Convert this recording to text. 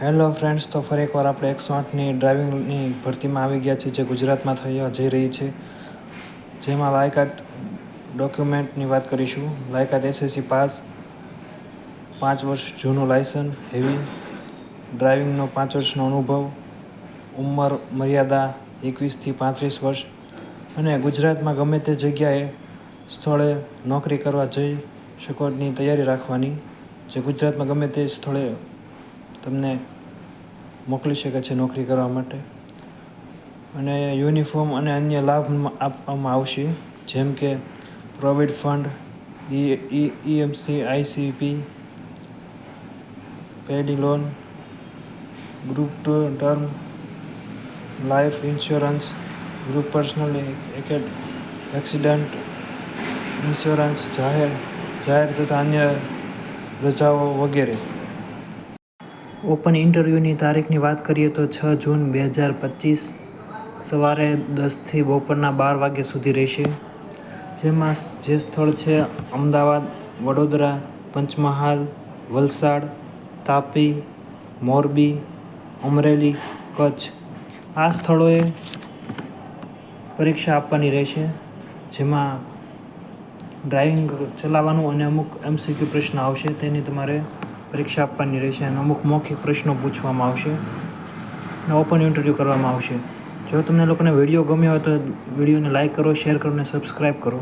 Hello friends, તો ફરી એકવાર આપણે 108ની ડ્રાઇવિંગની ભરતીમાં આવી ગયા છીએ, જે ગુજરાતમાં થવા જઈ રહી છે. જેમાં લાયકાત ડોક્યુમેન્ટની વાત કરીશું. લાયકાત SSC પાસ, 5 વર્ષ જૂનું લાયસન્સ, હેવી ડ્રાઇવિંગનો 5 વર્ષનો અનુભવ, ઉંમર મર્યાદા 21થી 35 વર્ષ, અને ગુજરાતમાં ગમે તે જગ્યાએ સ્થળે નોકરી કરવા જઈ શકોની તૈયારી રાખવાની. જે ગુજરાતમાં ગમે તે સ્થળે તમને મોકલી શકે છે નોકરી કરવા માટે. અને યુનિફોર્મ અને અન્ય લાભ આપવામાં આવશે, જેમ કે પ્રોવિડન્ટ ફંડ, EMC, ICP, પેડી loan, group term life insurance, group personal accident insurance, જાહેર તથા અન્ય રજાઓ વગેરે. ઓપન ઇન્ટરવ્યૂની તારીખની વાત કરીએ તો 6 જૂન 2025 સવારે 10થી બપોરના 12 વાગ્યા સુધી રહેશે. જેમાં જે સ્થળ છે અમદાવાદ, વડોદરા, પંચમહાલ, વલસાડ, તાપી, મોરબી, અમરેલી, કચ્છ આ સ્થળોએ પરીક્ષા આપવાની રહેશે. જેમાં ડ્રાઇવિંગ ચલાવવાનું અને અમુક MCQ પ્રશ્ન આવશે, તેની તમારે પરીક્ષા આપવાની રહેશે. અને અમુક મૌખિક પ્રશ્નો પૂછવામાં આવશે અને ઓપન ઇન્ટરવ્યૂ કરવામાં આવશે. જો તમને લોકોને વિડીયો ગમ્યો હોય તો વિડીયોને લાઇક કરો, શેર કરો અને સબસ્ક્રાઈબ કરો.